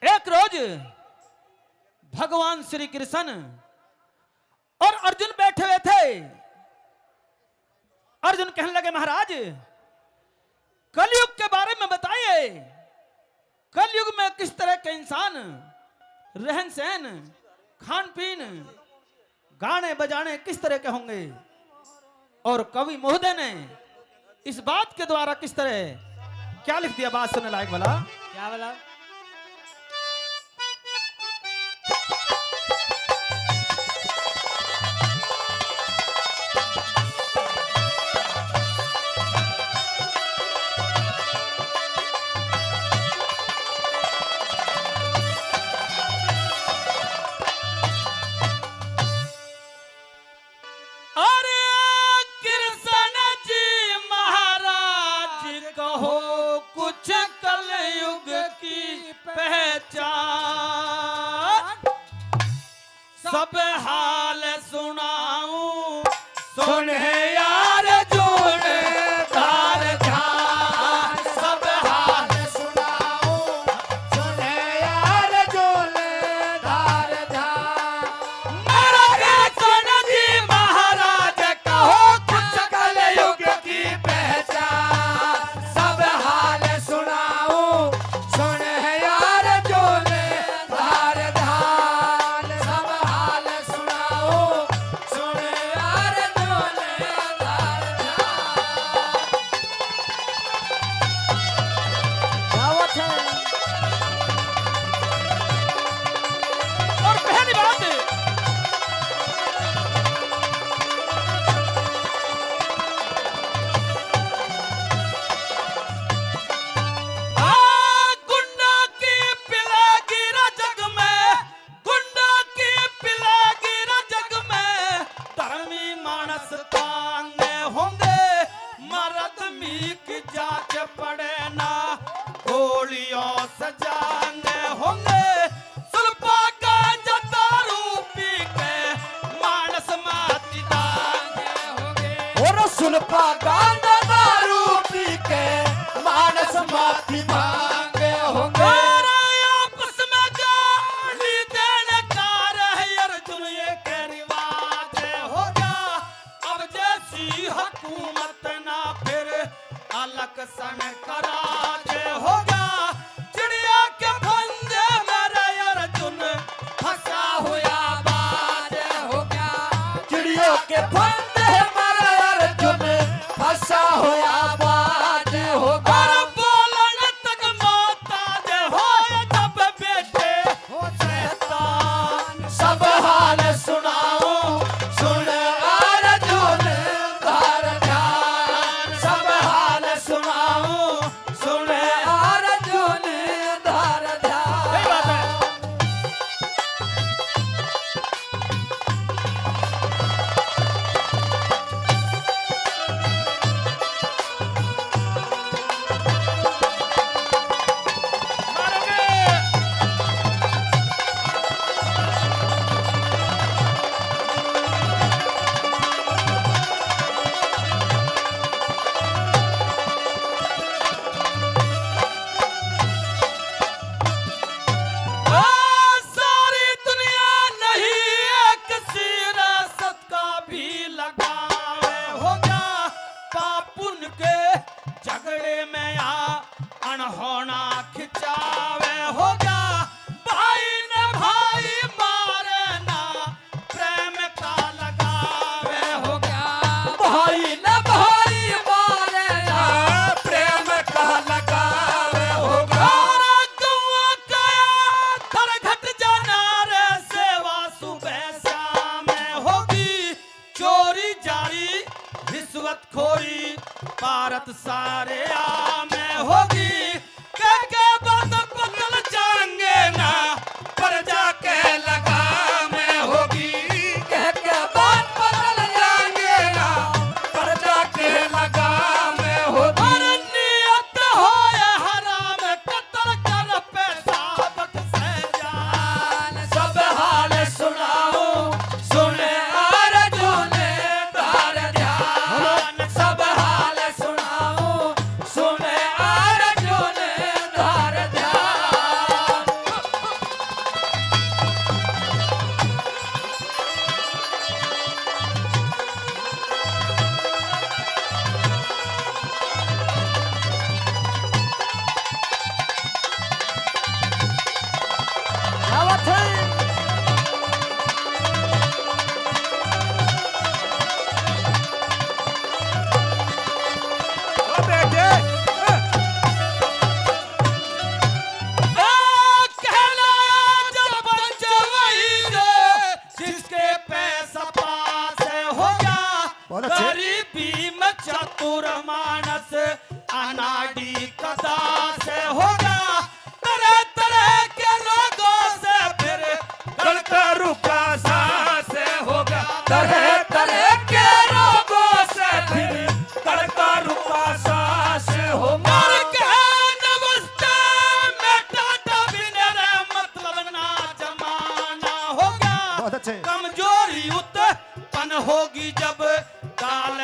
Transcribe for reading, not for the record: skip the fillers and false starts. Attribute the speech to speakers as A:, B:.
A: एक रोज भगवान श्री कृष्ण और अर्जुन बैठे हुए थे। अर्जुन कहने लगे, महाराज कलयुग के बारे में बताइए। कलयुग में किस तरह के इंसान, रहन सहन, खान पीन, गाने बजाने किस तरह के होंगे। और कवि महोदय ने इस बात के द्वारा किस तरह क्या लिख दिया, बात सुनने लायक वाला।
B: क्या बोला?
A: सब हाल सुनाऊं
B: सुन यार जोड़ धार ध्यान, सब हाल सुनाऊं सुन यार जोड़ धार ध्यान। मेरा कृष्ण जी महाराज कहो कुछ कलयुग की पहचान, सब हाल सुनाऊं सुन यार जोड़ धार ध्यान, सब हाल सुनाऊं सुन यार जोड़ धार ध्यान।
A: दावत है। और पहली बात, गुंडा की पिलागी जग में, गुंडा की पिलागी जग में, धर्मी मानस तांगे होंगे, मर्द मीक जांच पड़े ना, गोलियों से जांगे होंगे, सुल्फा गांजा दारू पी के मानस माती दांगे होंगे।
B: और सुल्फा गांजा दारू पी के मानस माफी मांगे होंगे।
A: और आपस में गाली देने का रहे अर्जुन ये के रिवाज होगा। अब जैसी हुकूमत ना फिर अलग सन कराज होगा। चिड़िया के फंदे में अर्जुन फंसा हुआ बाज होगा।
B: चिड़ियों के फंदे में अर्जुन फंसा हुआ बाज होगा।
A: और बोलन तक मोहताज हो जब बेटे हो शैतान।
B: सब हाल सुनाऊं सुन अर्जुन धार ध्यान, सब हाल सुनाऊं सुन अर्जुन धार ध्यान।
A: सही बात है। मारोगे। सारी दुनिया नहीं एक सिरासत का भी लगावे होगा। पापुन के झगड़े में या अनहोना खिंचावे होगा। भाई ने भाई मारे ना, प्रेम का लगावे होगा।
B: भाई न भाई मारे ना, प्रेम का लगावे होगा।
A: और गौआ गया थर घट जाना रे, सेवा सुबह शाम होगी। चोरी जारी रिश्वत खोरी भारत सारे आम होगी। के बात बदल जाएंगे ना, प्रजा के लगाम होगी।
B: कह के बात बदल जाएंगे ना, प्रजा के लगाम होगी।
A: और नियत हो या हराम, कत्ल कर पेशाब से जान।
B: सब हाल सुनाऊं सुन अर्जुन धार ध्यान, सब हाल सुनाऊं
A: मानस अनाड़ी कदा से होगा तरह तरह के रोगों से फिर
B: गलता रुका सांस होगा तरह तरह के रोगों से फिर गलता रुका सांस होगा
A: मर गए नमस्ते में टाटा बिना रे मतलब ना जमाना होगा
C: बहुत अच्छे।
A: कमजोरी उत्पन्न होगी जब काल